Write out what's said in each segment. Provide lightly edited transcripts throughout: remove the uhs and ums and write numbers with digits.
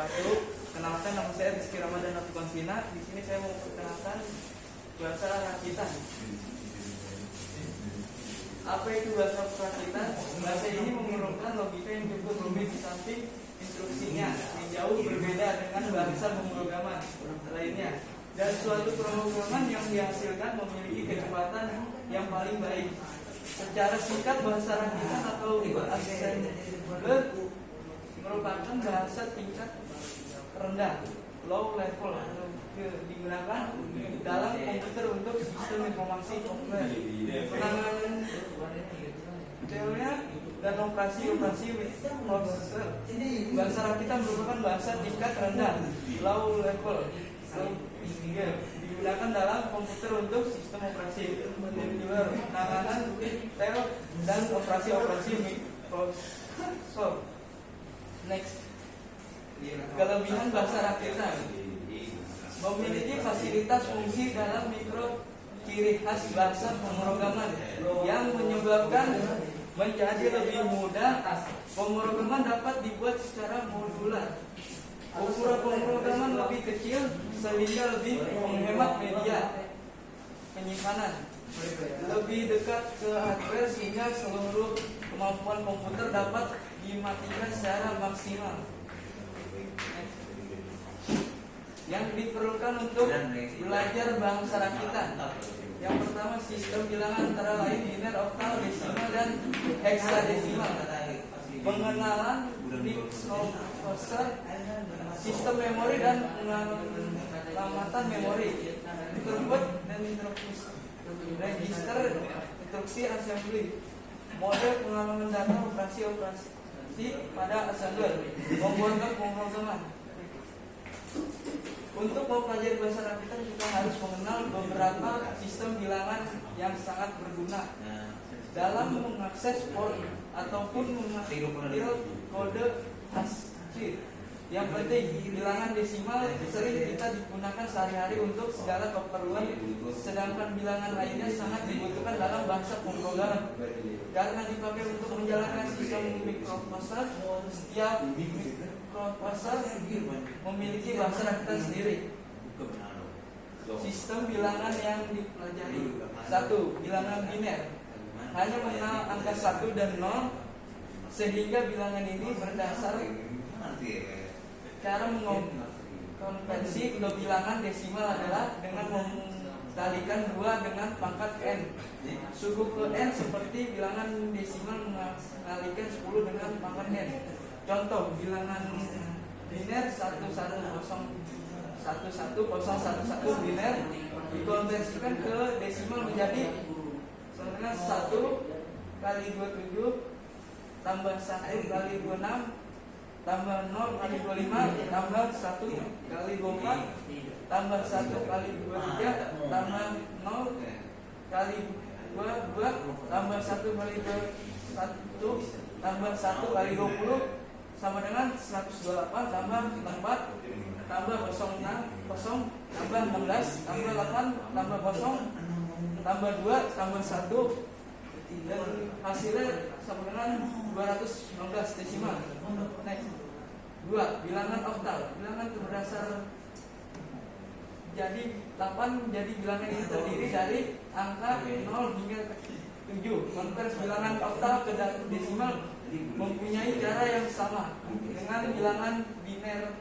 wabarakatuh. Kenalkan, nama saya Rizky Ramadan Atukonsina. Di sini saya mau perkenalkan bahasa rakitan. Apa itu bahasa rakitan? Bahasa ini memerlukan logika yang cukup rumit di samping instruksinya yang jauh berbeda dengan bahasa pemrograman lainnya. Dan suatu pemrograman yang dihasilkan memiliki kecepatan yang paling baik. Secara singkat, bahasa rakitan atau assembler merupakan bahasa tingkat rendah, low level, digunakan dalam komputer untuk sistem informasi komputer, penanganan teorinya dan operasi prosesor. Bahasa rakitan merupakan bahasa tingkat rendah, low level, digunakan dalam komputer untuk sistem operasi, penanganan tel dan operasi mikroprosesor. Next, kelebihan bahasa rakitan: memiliki fasilitas fungsi dalam mikro ciri khas bahasa pemrograman yang menyebabkan menjadi lebih mudah. Pemrograman dapat dibuat secara modular. Ukuran pemrograman lebih kecil sehingga lebih menghemat media penyimpanan. Lebih dekat ke hardware sehingga seluruh kemampuan komputer dapat dimatikan secara maksimal. Yang diperlukan untuk belajar bahasa rakitan: yang pertama, sistem bilangan antara lain biner, oktal, desimal, dan heksadesimal. Pengenalan mikroprosesor, sistem memori, dan pengamatan memori, input dan register, instruksi assembly, mode pengalaman data, operasi pada assembler, pembuatan pemrograman. Untuk mempelajari bahasa rakitan, kita harus mengenal beberapa sistem bilangan yang sangat berguna dalam mengakses port ataupun mengambil kode ASCII. Yang penting, bilangan desimal sering kita digunakan sehari-hari untuk segala keperluan, sedangkan bilangan lainnya sangat dibutuhkan dalam bahasa pemrograman. Karena dipakai untuk menjalankan sistem mikroprosesor, setiap mikroprosesor memiliki bahasa rakitan sendiri. Sistem bilangan yang dipelajari: 1. Bilangan biner, hanya mengenal angka 1 dan 0, sehingga bilangan ini berdasar cara konvensi ke bilangan desimal adalah dengan mengkalikan 2 dengan pangkat n. Suku ke n seperti bilangan desimal mengkalikan 10 dengan pangkat n. Contoh, bilangan biner 1101111 biner dikonversikan ke desimal menjadi 1 kali 27 tambah 1 kali 26 tambah 0 kali 25 tambah 1 kali 24 tambah 1 kali 23 tambah 0 kali 22 tambah 1 kali 21 tambah 1 kali 20 sama dengan 128 tambah 4 tambah 06 tambah 16 tambah 8 tambah 0 tambah 2 tambah 1, dan hasilnya sama dengan 216 desimal. Next, 2. Bilangan oktal. Bilangan berdasar, jadi 8, jadi bilangan ini terdiri dari angka 0 hingga 7. Konversi bilangan oktal ke desimal mempunyai cara yang sama dengan bilangan biner,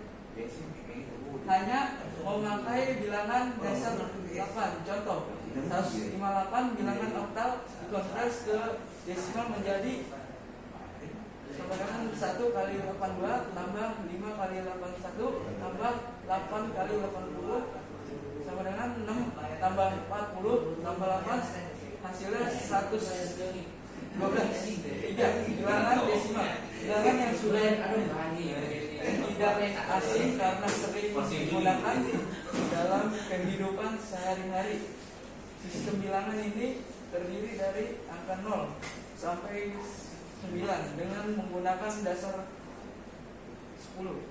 hanya memakai bilangan dasar 8. Contoh, 158 bilangan oktal dikonversi ke desimal menjadi sama dengan 1 kali 82 tambah 5 kali 81 tambah 8 kali 80 sama dengan 6 tambah 40 tambah 8, hasilnya 112. 3. Bilangan desimal. Bilangan yang sudah tidak asing karena sering digunakan dalam kehidupan sehari-hari. Sistem bilangan ini terdiri dari angka 0 sampai 9 dengan menggunakan dasar 10.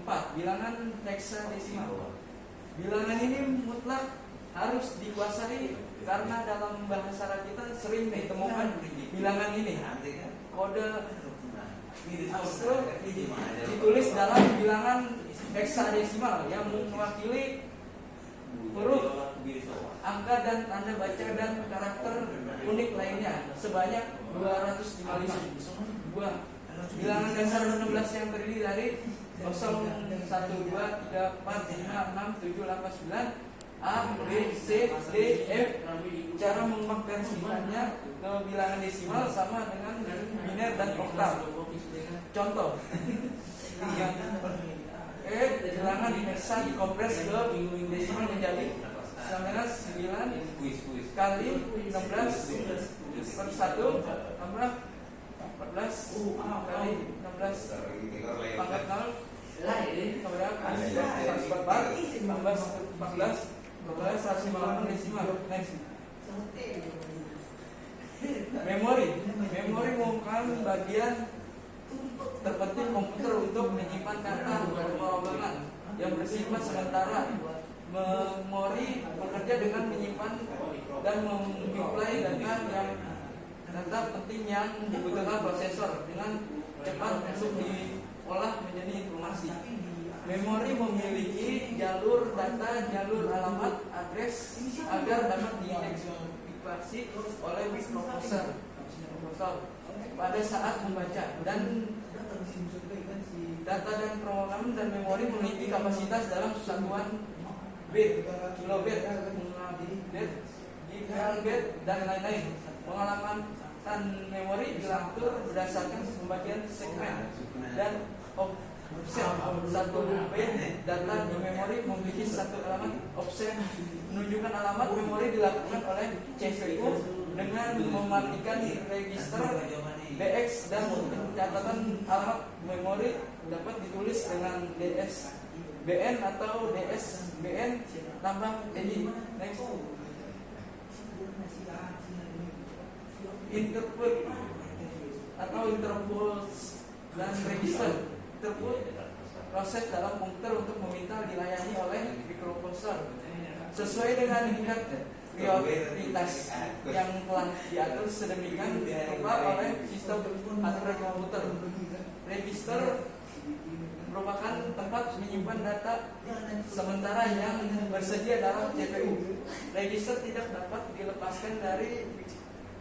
4. Bilangan heksadesimal. Bilangan ini mutlak harus dikuasai karena dalam bahasa rakitan sering ditemukan bilangan ini. Kode ditulis dalam bilangan heksadesimal yang mewakili huruf, angka dan tanda baca dan karakter unik lainnya sebanyak 255 buah. Bilangan dasar 16 yang terdiri dari 0, 1, 2, 3, 4, 5, 6, 7, 8, 9 A, B, C, D, F. Cara mengkonversikannya ke bilangan desimal sama dengan biner dan oktal. Contoh, yang bilangan heksa dikompres ke desimal menjadi sama dengan 9 kali 16 per 1 tambah 14 kali 16 pangkat 0 sama dengan 144 tambah 14 158 desimal. Next. Memori merupakan bagian terpenting komputer untuk menyimpan data pengembangan yang bersifat sementara. Memori bekerja dengan menyimpan dan menyuplai data penting yang dibutuhkan prosesor dengan cepat untuk diolah menjadi informasi. Memori memiliki jalur data, jalur alamat, adres agar dapat diidentifikasi oleh mikroprosesor pada saat membaca, dan data dan pengolahan dan memori memiliki kapasitas dalam satuan bit, kilobit, gigabit, dan lain-lain. Pengalaman memori diatur berdasarkan pembagian segmen dan offset. Satu bit data di memori memiliki satu alamat. Offset menunjukkan alamat memori dilakukan oleh CPU dengan mematikan register DX, dan catatan alamat memori dapat ditulis dengan DSBN atau DSBN tambah TI. Next. Interpret atau interpolation dan register. Interpret proses dalam komputer untuk meminta dilayani oleh mikroprosesor sesuai dengan tingkat prioritas yang telah diatur sedemikian rupa oleh sistem aturan komputer. Register merupakan tempat menyimpan data sementara yang bersedia dalam CPU. Register tidak dapat dilepaskan dari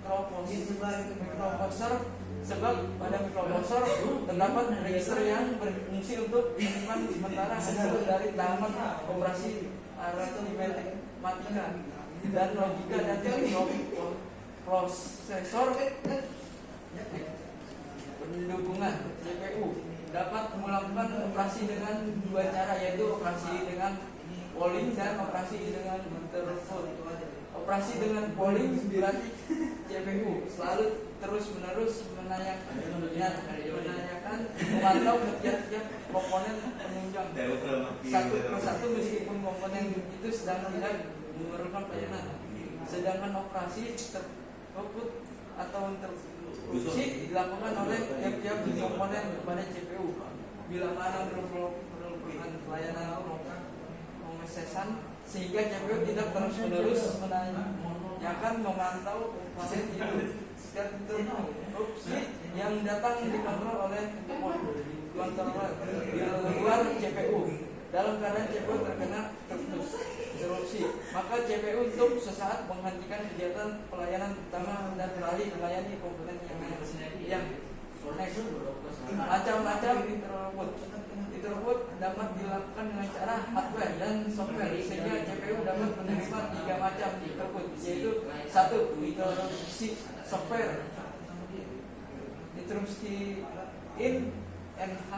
mikroprosesor sebab pada mikroprosesor terdapat register yang berfungsi untuk menyimpan sementara hasil dari tahapan operasi aritmatika dan logika data prosesor. Pendukungan CPU dapat melakukan operasi dengan dua cara, yaitu operasi dengan polling dan operasi dengan interpret. Operasi dengan polling berarti CPU selalu terus-menerus menanyakan memantau setiap komponen penunjang satu persatu meskipun komponen itu sedang tidak memerlukan pelayanan. Sedangkan operasi terput atau interupsi dilakukan oleh tiap-tiap komponen kepada CPU bila mana memerlukan pelayanan pengesesan, sehingga CPU tidak terus-menerus menanyakan memantau proses itu. Setiap interupsi yang datang dikontrol oleh kontroler di luar CPU. Dalam keadaan CPU terkena interupsi, maka CPU untuk sesaat menghentikan kegiatan pelayanan utama dan beralih melayani komponen yang lain. Next. Macam-macam interpret dapat dilakukan dengan cara hardware dan software, sehingga CPU dapat menerima 3 macam interpret, yaitu 1. Interupsi software, interupsi in NH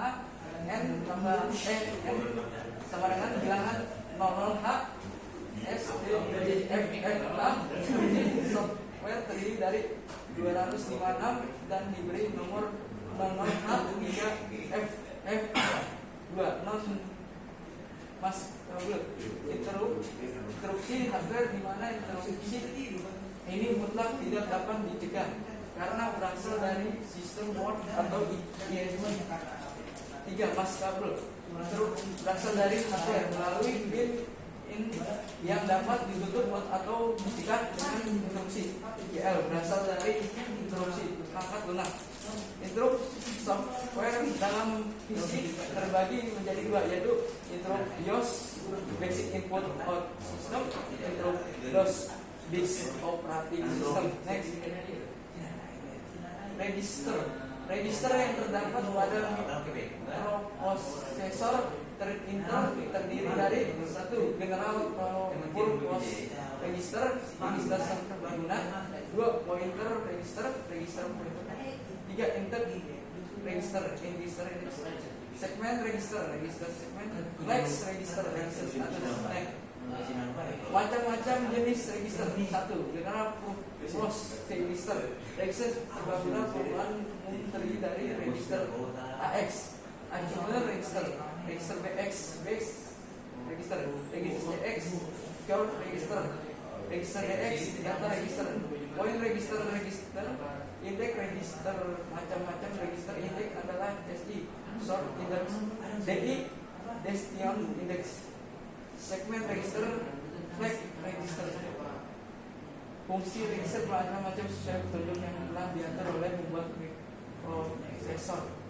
N tambah N sama dengan bilangan 00H S D F F software terdiri dari 256 dan diberi nomor 00H hingga F F 2 Mas interupsi hardware, di mana interupsi ini mutlak tidak dapat dicegah karena berasal dari sistem Word atau ISM. 3. Mas kabel berasal dari hardware melalui pin yang dapat ditutup atau diikat dengan interupsi. IL berasal dari interupsi perangkat lunak. Interrupt software dalam fisik terbagi menjadi dua, yaitu interrupt BIOS basic input out system, interrupt DOS disk operating system. Next, register yang terdapat pada mikroprosesor Intel terdiri dari satu general purpose register serbaguna, dua pointer register pointer, tiga input register segment register segment, flex register status. Macam-macam jenis register. Satu, general purpose register serbaguna perubahan umum terdiri dari register AX, accumular register BX, register CX, count register DX, data register, point register, index register, macam-macam register. Index adalah SI, short index, DI, destination index, segment register, flag register. Fungsi register macam-macam sesuai petunjuk yang telah diatur oleh pembuat mikroprosesor.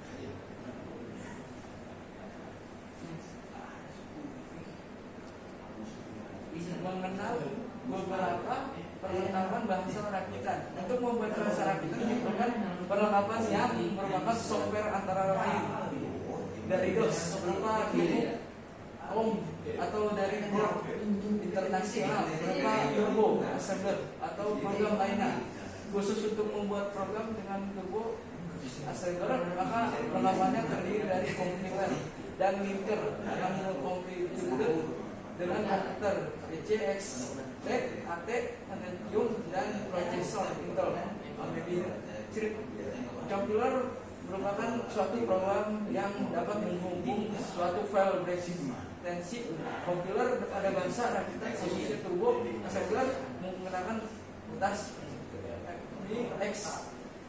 Mengenal beberapa perlengkapan bahasa rakitan. Untuk membuat bahasa rakitan diperlukan perlengkapan yang merupakan software antara lain dari DOS berupa COM atau dari board internasional berupa turbo assembler atau program lainnya. Khusus untuk membuat program dengan turbo assembler, maka perlengkapannya terdiri dari kompiler dan linker yang mengkonfigurasi dengan komputer ECX, AT, Pentium, dan prosesor Intel. Compiler merupakan suatu program yang dapat menghubung suatu file bereksistensi. Compiler pada bahasa rakitan khususnya turbo assembler menggunakan tas X.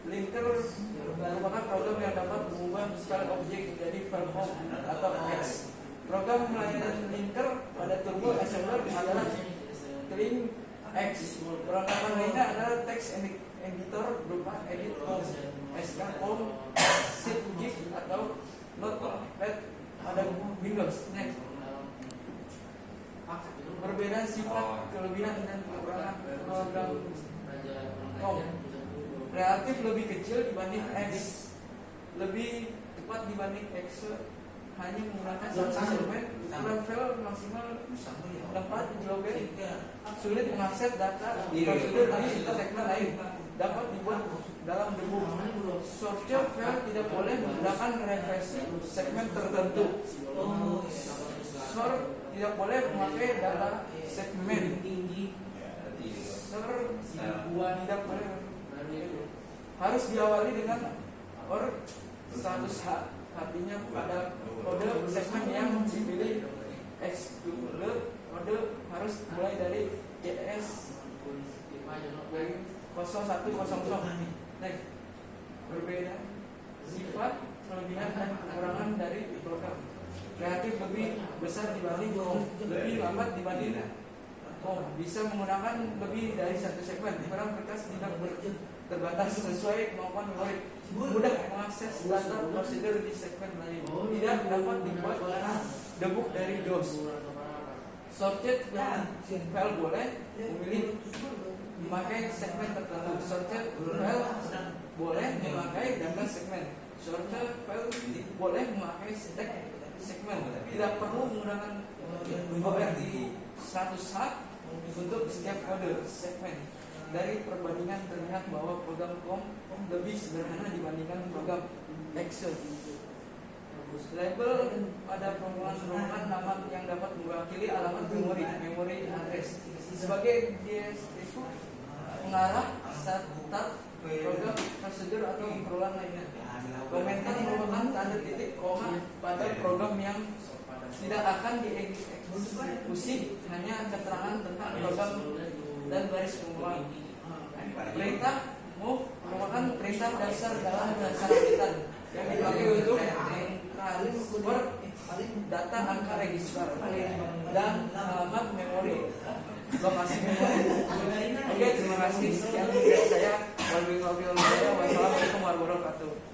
Linker merupakan program yang dapat mengubah file objek menjadi file home atau X. Program pelayanan linker pada turbo assembler adalah Clean X. Perlengkapan lainnya adalah text editor berupa edit.com, SK.com, SIP atau Notepad pada Windows. Next, perbedaan sifat, kelebihan dan kekurangan program COM. Relatif lebih kecil dibanding X, lebih cepat dibanding X, hanya menggunakan satu segmen, ukuran file maksimal 4 KB, sulit mengakses data prosedur di segmen lain, dapat dibuat dalam debu. Software file tidak boleh menggunakan referensi segmen tertentu. Sort tidak boleh memakai data segmen. Tidak boleh, harus diawali dengan or status H. Artinya pada kode segmen yang dipilih exclude kode harus mulai dari JS 0100. Next, berbeda sifat, kelebihan dan kekurangan dari program. Kreatif lebih besar dibanding COM, lebih lambat dibanding COM, bisa menggunakan lebih dari satu segmen. Program berkas tidak terbatas sesuai kemampuan memori, mudah mengakses data prosedur di segmen lain, tidak dapat dibuat debug dari DOS. Shortcut yang file boleh memilih memakai segmen tertentu. Shortcut file boleh memakai data segmen. Shortcut file boleh memakai stack segmen. Tidak perlu menggunakan ORT 100H untuk setiap kode segmen. Dari perbandingan terlihat bahwa program COM lebih sederhana dibandingkan program Excel. Label pada permohonan nama yang dapat mewakili alamat memori address sebagai destinasi pengarah start program prosedur atau perulang lainnya. Komentar merupakan tanda titik koma pada program yang tidak akan dieksekusi, hanya keterangan tentang program dan garis pengulang. Perintah move merupakan perintah dasar dalam bahasa rakitan yang dipakai untuk mengtransfer data angka register. dan alamat memori lokasi memori. Oke, terima kasih. Sekian dari saya. Wassalamualaikum warahmatullahi wabarakatuh.